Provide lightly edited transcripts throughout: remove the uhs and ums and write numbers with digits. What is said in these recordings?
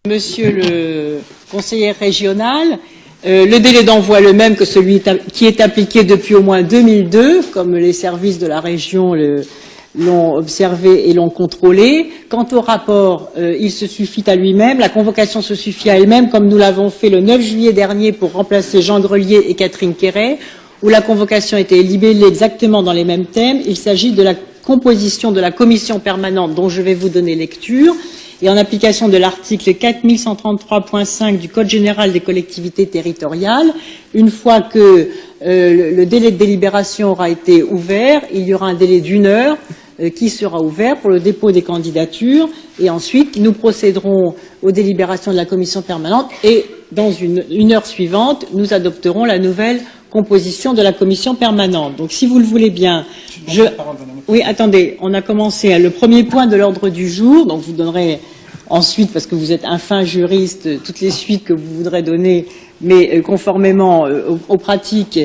Monsieur le conseiller régional, le délai d'envoi le même que celui qui est appliqué depuis au moins 2002, comme les services de la région l'ont observé et l'ont contrôlé. Quant au rapport, il se suffit à lui-même, la convocation se suffit à elle-même, comme nous l'avons fait le 9 juillet dernier pour remplacer Jean Grelier et Catherine Quéret, où la convocation était libellée exactement dans les mêmes thèmes. Il s'agit de la composition de la commission permanente dont je vais vous donner lecture. Et en application de l'article 4133.5 du Code général des collectivités territoriales, une fois que le délai de délibération aura été ouvert, il y aura un délai d'1 heure qui sera ouvert pour le dépôt des candidatures. Et ensuite, nous procéderons aux délibérations de la commission permanente et, dans une heure suivante, nous adopterons la nouvelle composition de la commission permanente. Donc, si vous le voulez bien, oui, attendez, on a commencé le premier point de l'ordre du jour, donc vous donnerez ensuite, parce que vous êtes un fin juriste, toutes les suites que vous voudrez donner, mais conformément aux pratiques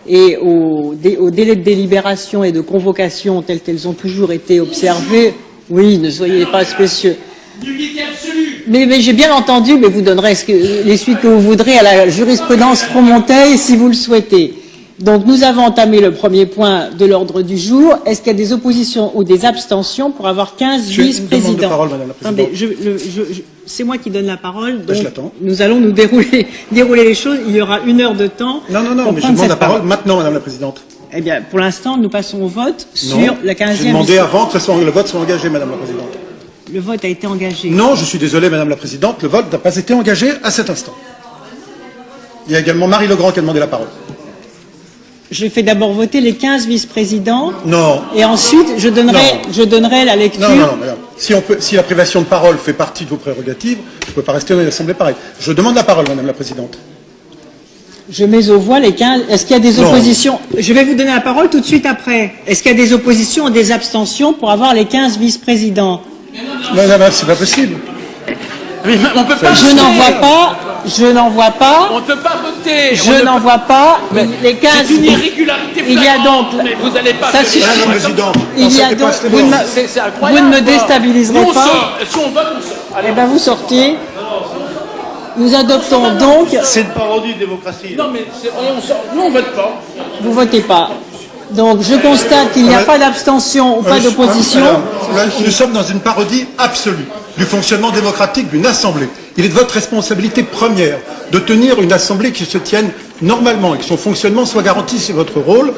et aux délais de délibération et de convocation tels qu'elles ont toujours été observés. Oui, ne soyez pas spécieux. Mais j'ai bien entendu, mais vous donnerez les suites que vous voudrez à la jurisprudence Fromonteil si vous le souhaitez. Donc nous avons entamé le premier point de l'ordre du jour. Est-ce qu'il y a des oppositions ou des abstentions pour avoir 15 vice-présidents? C'est moi qui donne la parole, donc nous allons nous dérouler les choses. Il y aura 1 heure de temps. Non, mais je demande la parole maintenant, Madame la Présidente. Eh bien, pour l'instant, nous passons au vote sur la 15e. J'ai demandé avant que le vote soit engagé, Madame la Présidente. Le vote a été engagé. Non, je suis désolé, Madame la Présidente, le vote n'a pas été engagé à cet instant. Il y a également Marie Legrand qui a demandé la parole. Je fais d'abord voter les 15 vice-présidents. Non. Et ensuite, je donnerai la lecture. Non, madame. Si la privation de parole fait partie de vos prérogatives, je ne peux pas rester dans l'Assemblée pareille. Je demande la parole, Madame la Présidente. Je mets aux voix les 15. Est-ce qu'il y a des oppositions? Je vais vous donner la parole tout de suite après. Est-ce qu'il y a des oppositions ou des abstentions pour avoir les 15 vice-présidents? Madame, c'est pas possible. Mais on peut pas. Je n'en vois pas. Je n'en vois pas. On ne peut pas voter. Je n'en vois pas. Les 15. C'est une irrégularité. Il y a donc. Mais vous n'allez pas. Ça suffit. Madame la Présidente. Il y a donc. C'est Vous incroyable. ne me déstabiliserez Nous, pas. si on vote, on sort. Eh bien, vous sortez. Nous adoptons donc. C'est une parodie de démocratie. Non, mais on sort. Nous, on vote pas. Vous votez pas. Donc, je constate qu'il n'y a pas d'abstention ou pas d'opposition. Nous sommes dans une parodie absolue du fonctionnement démocratique d'une assemblée. Il est de votre responsabilité première de tenir une assemblée qui se tienne normalement et que son fonctionnement soit garanti. C'est votre rôle.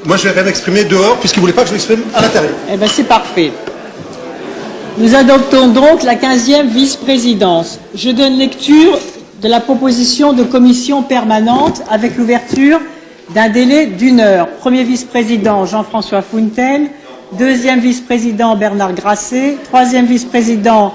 Moi, je vais rien m'exprimer dehors puisque vous ne voulez pas que je m'exprime à l'intérieur. Eh bien, c'est parfait. Nous adoptons donc la 15e vice-présidence. Je donne lecture de la proposition de commission permanente avec l'ouverture d'un délai d'1 heure. Premier vice-président Jean-François Fountaine, deuxième vice-président Bernard Grasset, troisième vice-président